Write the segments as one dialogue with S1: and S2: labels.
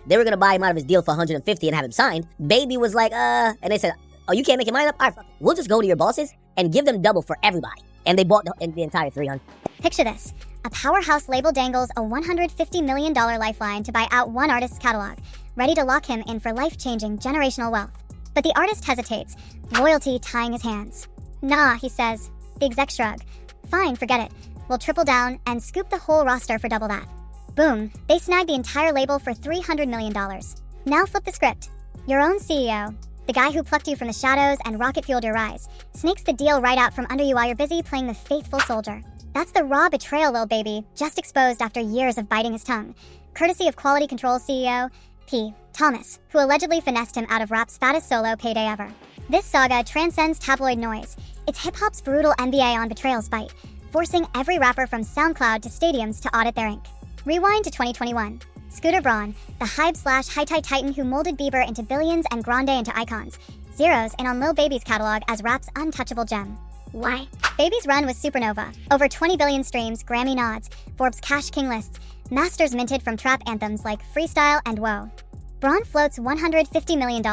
S1: They were gonna buy him out of his deal for 150 and have him signed. Baby was like, and they said, oh, you can't make your mind up? All right, fuck it. We'll just go to your bosses and give them double for everybody. And they bought the entire 300.
S2: Picture this. A powerhouse label dangles a $150 million lifeline to buy out one artist's catalog, ready to lock him in for life-changing generational wealth. But the artist hesitates, loyalty tying his hands. Nah, he says. The exec shrug. Fine, forget it. We'll triple down and scoop the whole roster for double that. Boom, they snag the entire label for $300 million. Now flip the script. Your own CEO, the guy who plucked you from the shadows and rocket-fueled your rise, snakes the deal right out from under you while you're busy playing the faithful soldier. That's the raw betrayal, Lil Baby, just exposed after years of biting his tongue. Courtesy of Quality Control CEO, P. Thomas, who allegedly finessed him out of rap's fattest solo payday ever. This saga transcends tabloid noise. It's hip-hop's brutal MBA on betrayal's bite, forcing every rapper from SoundCloud to stadiums to audit their ink. Rewind to 2021. Scooter Braun, the hype/high-tie titan who molded Bieber into billions and Grande into icons, zeroes in on Lil Baby's catalog as rap's untouchable gem. Why? Baby's run was supernova. Over 20 billion streams, Grammy nods, Forbes Cash King lists, masters minted from trap anthems like Freestyle and Whoa. Braun floats $150 million,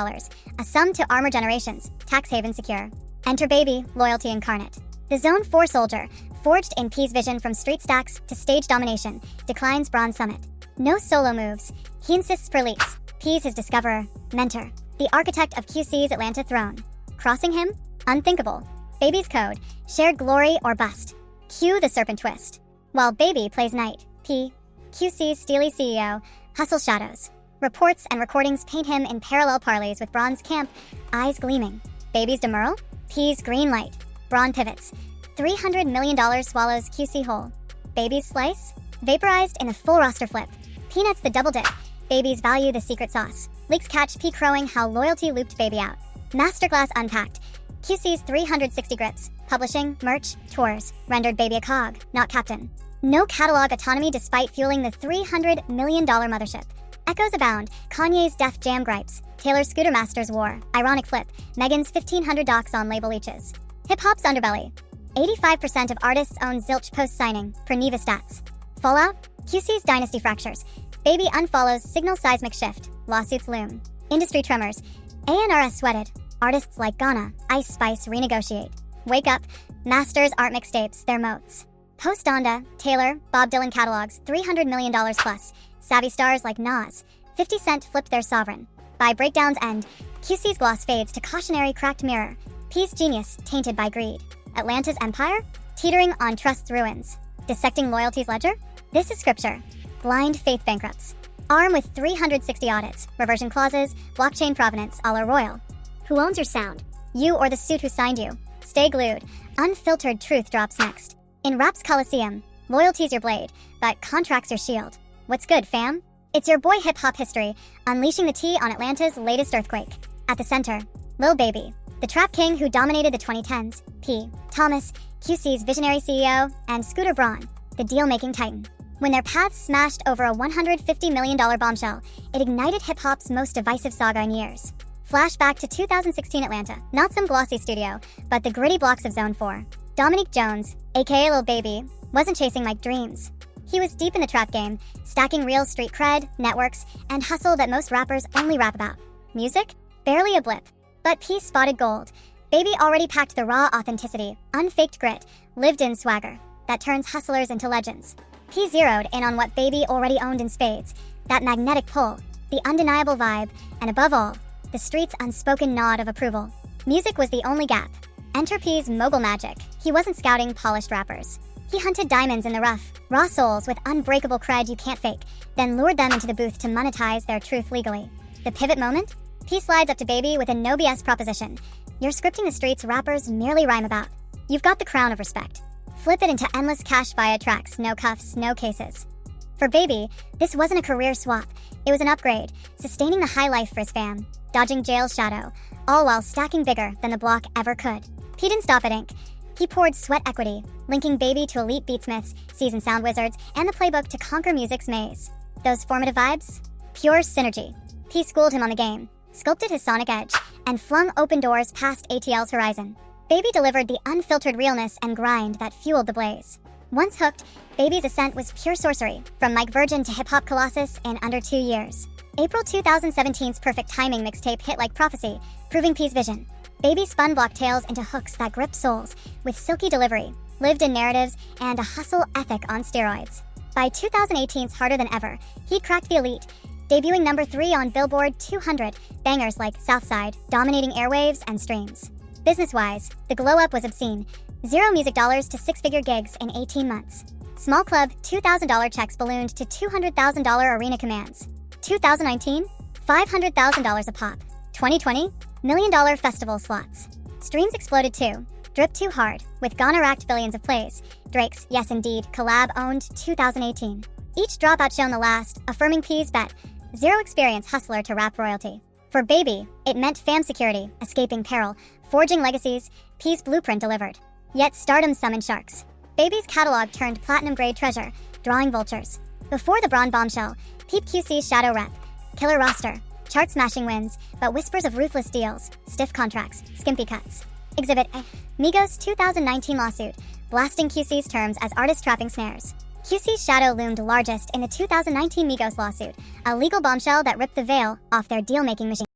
S2: a sum to armor generations, tax haven secure. Enter Baby, loyalty incarnate. The Zone 4 soldier, forged in P's vision from street stacks to stage domination, declines Braun's summit. No solo moves. He insists for leaks. P's his discoverer, mentor, the architect of QC's Atlanta throne. Crossing him? Unthinkable. Baby's code, shared glory or bust. Cue the serpent twist. While Baby plays knight, P, QC's steely CEO, hustle shadows. Reports and recordings paint him in parallel parleys with Braun's camp, eyes gleaming. Baby's demurral? P's green light. Braun pivots. $300 million swallows QC whole. Baby's slice? Vaporized in a full roster flip. Peanuts the double dip. Baby's value the secret sauce. Leaks catch P crowing how loyalty looped Baby out. Masterclass unpacked. QC's 360 grips, publishing, merch, tours, rendered Baby a cog, not captain. No catalog autonomy despite fueling the $300 million mothership. Echoes abound, Kanye's Def Jam gripes, Taylor's Scooter Masters war, ironic flip, Megan's 1,500 docs on label leeches. Hip-hop's underbelly. 85% of artists own zilch post-signing, per Neva stats. Fallout? QC's dynasty fractures. Baby unfollows signal seismic shift, lawsuits loom. Industry tremors. A&RS sweated. Artists like Ghana, Ice Spice renegotiate. Wake up, masters art mixtapes, their moats. Post-Donda, Taylor, Bob Dylan catalogs, $300 million plus. Savvy stars like Nas, 50 Cent flip their sovereign. By breakdown's end, QC's gloss fades to cautionary cracked mirror. P's genius tainted by greed. Atlanta's empire, teetering on trust's ruins. Dissecting loyalty's ledger? This is scripture. Blind faith bankrupts. Arm with 360 audits, reversion clauses, blockchain provenance, a la royal. Who owns your sound? You or the suit who signed you? Stay glued. Unfiltered truth drops next. In rap's Coliseum, loyalty's your blade, but contract's your shield. What's good, fam? It's your boy hip-hop history, unleashing the tea on Atlanta's latest earthquake. At the center, Lil Baby, the trap king who dominated the 2010s, P. Thomas, QC's visionary CEO, and Scooter Braun, the deal-making titan. When their paths smashed over a $150 million bombshell, it ignited hip-hop's most divisive saga in years. Flashback to 2016 Atlanta, not some glossy studio, but the gritty blocks of Zone 4. Dominique Jones, aka Lil Baby, wasn't chasing Mike Dreams. He was deep in the trap game, stacking real street cred, networks, and hustle that most rappers only rap about. Music? Barely a blip. But P spotted gold. Baby already packed the raw authenticity, unfaked grit, lived-in swagger that turns hustlers into legends. P zeroed in on what Baby already owned in spades, that magnetic pull, the undeniable vibe, and above all, the street's unspoken nod of approval. Music was the only gap. Enter P's mogul magic. He wasn't scouting polished rappers. He hunted diamonds in the rough, raw souls with unbreakable cred you can't fake, then lured them into the booth to monetize their truth legally. The pivot moment? P slides up to Baby with a no BS proposition. You're scripting the streets rappers merely rhyme about. You've got the crown of respect. Flip it into endless cash via tracks, no cuffs, no cases. For Baby, this wasn't a career swap. It was an upgrade, sustaining the high life for his fam, dodging jail's shadow, all while stacking bigger than the block ever could. P didn't stop at ink. He poured sweat equity, linking Baby to elite beatsmiths, seasoned sound wizards, and the playbook to conquer music's maze. Those formative vibes? Pure synergy. P schooled him on the game, sculpted his sonic edge, and flung open doors past ATL's horizon. Baby delivered the unfiltered realness and grind that fueled the blaze. Once hooked, Baby's ascent was pure sorcery, from Mike Virgin to hip-hop colossus in under 2 years. April 2017's Perfect Timing mixtape hit like prophecy, proving P's vision. Baby spun block tales into hooks that grip souls, with silky delivery, lived-in narratives, and a hustle ethic on steroids. By 2018's Harder Than Ever, he cracked the elite, debuting number 3 on Billboard 200, bangers like Southside, dominating airwaves and streams. Business-wise, the glow-up was obscene. $0 music dollars to six-figure gigs in 18 months. Small club, $2,000 checks ballooned to $200,000 arena commands. 2019, $500,000 a pop. 2020, $1 million festival slots. Streams exploded too. Drip Too Hard, with Ghana racked billions of plays. Drake's Yes Indeed collab owned 2018. Each drop outshone the last, affirming P's bet. Zero experience hustler to rap royalty. For Baby, it meant fam security, escaping peril, forging legacies, P's blueprint delivered. Yet stardom summoned sharks. Baby's catalog turned platinum-grade treasure, drawing vultures. Before the Braun bombshell, peep QC's shadow rep. Killer roster, chart-smashing wins, but whispers of ruthless deals, stiff contracts, skimpy cuts. Exhibit A. Migos' 2019 lawsuit, blasting QC's terms as artist-trapping snares. QC's shadow loomed largest in the 2019 Migos lawsuit, a legal bombshell that ripped the veil off their deal-making machine.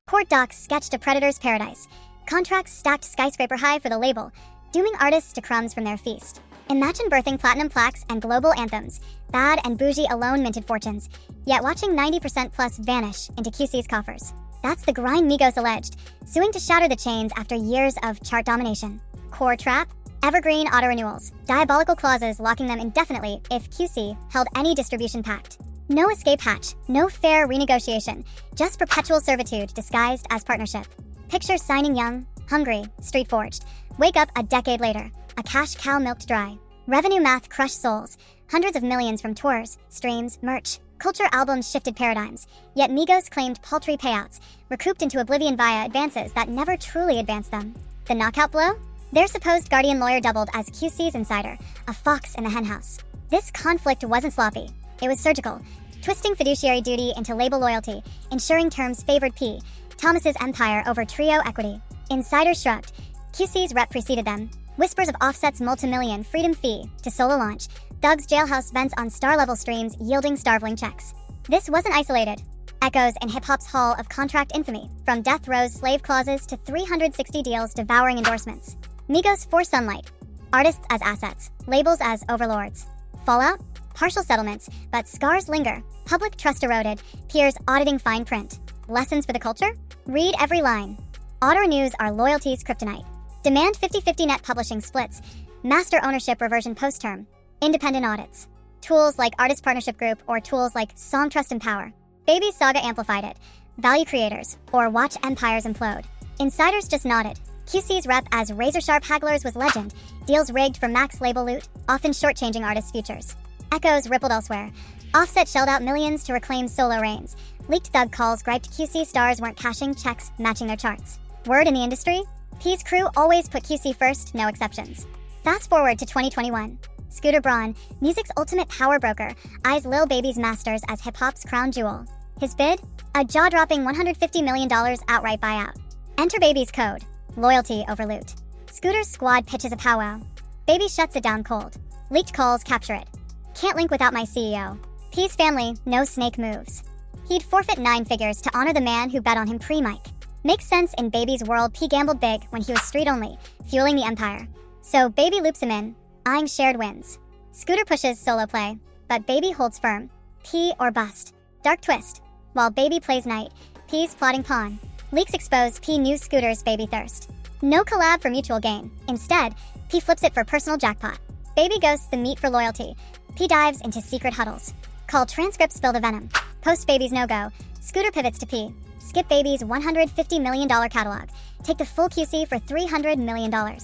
S2: Court docs sketched a predator's paradise. Contracts stacked skyscraper high for the label, dooming artists to crumbs from their feast. Imagine birthing platinum plaques and global anthems. Bad and Bougie alone minted fortunes, yet watching 90% plus vanish into QC's coffers. That's the grind Migos alleged, suing to shatter the chains after years of chart domination. Core trap, evergreen auto-renewals, diabolical clauses locking them indefinitely if QC held any distribution pact. No escape hatch, no fair renegotiation, just perpetual servitude disguised as partnership. Picture signing young, hungry, street-forged. Wake up a decade later, a cash cow milked dry. Revenue math crushed souls, hundreds of millions from tours, streams, merch. Culture albums shifted paradigms, yet Migos claimed paltry payouts, recouped into oblivion via advances that never truly advanced them. The knockout blow? Their supposed guardian lawyer doubled as QC's insider, a fox in the henhouse. This conflict wasn't sloppy. It was surgical, twisting fiduciary duty into label loyalty, ensuring terms favored P, Thomas's empire over trio equity. Insiders shrugged. QC's rep preceded them. Whispers of Offset's multi-million freedom fee to solo launch. Thug's jailhouse vents on star-level streams yielding starveling checks. This wasn't isolated. Echoes in hip-hop's hall of contract infamy, from death row's slave clauses to 360 deals devouring endorsements. Migos for sunlight. Artists as assets, labels as overlords. Fallout? Partial settlements, but scars linger. Public trust eroded, peers auditing fine print. Lessons for the culture? Read every line. Auto-renews are loyalty's kryptonite. Demand 50-50 net publishing splits. Master ownership reversion post-term. Independent audits. Tools like Artist Partnership Group or tools like Song Trust and Power. Baby's saga amplified it. Value creators, or watch empires implode. Insiders just nodded. QC's rep as razor-sharp hagglers was legend. Deals rigged for max label loot, often shortchanging artists' futures. Echoes rippled elsewhere. Offset shelled out millions to reclaim solo reigns. Leaked thug calls griped QC stars weren't cashing checks matching their charts. Word in the industry? P's crew always put QC first, no exceptions. Fast forward to 2021. Scooter Braun, music's ultimate power broker, eyes Lil Baby's masters as hip-hop's crown jewel. His bid? A jaw-dropping $150 million outright buyout. Enter Baby's code. Loyalty over loot. Scooter's squad pitches a powwow. Baby shuts it down cold. Leaked calls capture it. Can't link without my CEO. P's family, no snake moves. He'd forfeit 9 figures to honor the man who bet on him pre-mic. Makes sense in Baby's world. P gambled big when he was street-only, fueling the empire. So Baby loops him in, eyeing shared wins. Scooter pushes solo play, but Baby holds firm. P or bust. Dark twist. While Baby plays knight, P's plotting pawn. Leaks expose P knew Scooter's baby thirst. No collab for mutual gain. Instead, P flips it for personal jackpot. Baby ghosts the meat for loyalty. P dives into secret huddles. Call transcripts spill the venom. Post Baby's no-go. Scooter pivots to P. Skip Baby's $150 million catalog. Take the full QC for $300 million.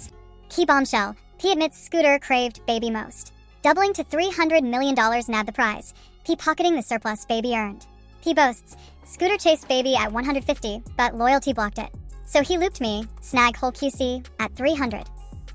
S2: Key bombshell. P admits Scooter craved Baby most. Doubling to $300 million nabbed the prize. P pocketing the surplus Baby earned. P boasts, Scooter chased Baby at 150, but loyalty blocked it. So he looped me, snag whole QC, at 300.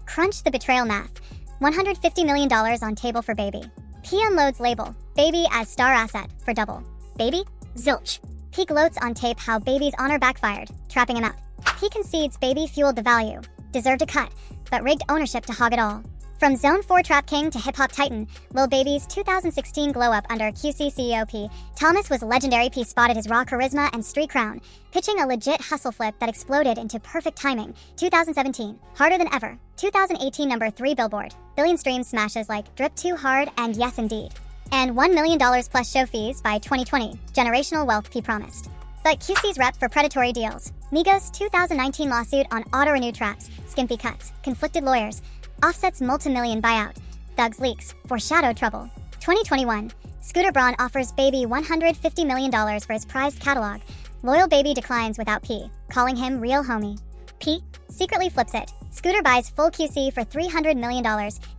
S2: Crunch the betrayal math. $150 million on table for Baby. P unloads label, Baby as star asset, for double. Baby? Zilch. P gloats on tape how Baby's honor backfired, trapping him out. P concedes Baby fueled the value, deserved a cut, but rigged ownership to hog it all. From Zone 4 Trap King to Hip Hop Titan, Lil Baby's 2016 glow-up under QC CEO P. Thomas was legendary. P spotted his raw charisma and street crown, pitching a legit hustle flip that exploded into perfect timing. 2017, Harder Than Ever. 2018 number 3 Billboard. Billion streams smashes like Drip Too Hard and Yes Indeed. And $1 million plus show fees by 2020. Generational wealth P promised. But QC's rep for predatory deals. Migos' 2019 lawsuit on auto-renew traps, skimpy cuts, conflicted lawyers, Offset's multi-million buyout, Thug's leaks, foreshadowed trouble. 2021, Scooter Braun offers Baby $150 million for his prized catalog. Loyal Baby declines without P, calling him real homie. P secretly flips it. Scooter buys full QC for $300 million,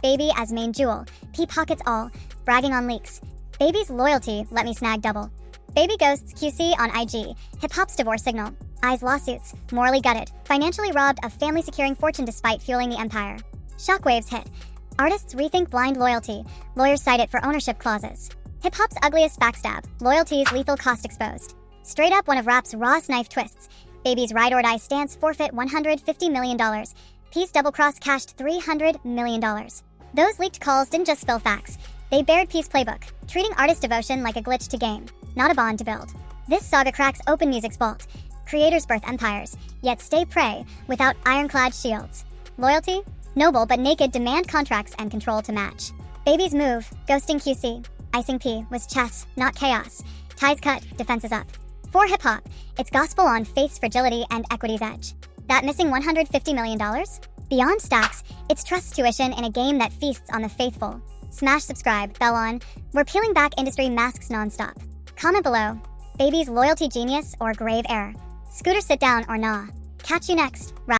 S2: Baby as main jewel. P pockets all, bragging on leaks. Baby's loyalty let me snag double. Baby ghosts QC on IG, hip-hop's divorce signal. Eyes lawsuits, morally gutted, financially robbed of family-securing fortune despite fueling the empire. Shockwaves hit. Artists rethink blind loyalty. Lawyers cite it for ownership clauses. Hip-hop's ugliest backstab. Loyalty's lethal cost exposed. Straight up one of rap's rawest knife twists. Baby's ride or die stance forfeit $150 million. P's double-cross cashed $300 million. Those leaked calls didn't just spill facts. They bared P's playbook, treating artist devotion like a glitch to game, not a bond to build. This saga cracks open music's vault. Creators birth empires, yet stay prey without ironclad shields. Loyalty? Noble but naked, demand contracts and control to match. Baby's move, ghosting QC, icing P, was chess, not chaos. Ties cut, defenses up. For hip-hop, it's gospel on faith's fragility and equity's edge. That missing $150 million? Beyond stacks, it's trust tuition in a game that feasts on the faithful. Smash subscribe, bell on. We're peeling back industry masks nonstop. Comment below. Baby's loyalty genius or grave error? Scooter sit down or nah? Catch you next.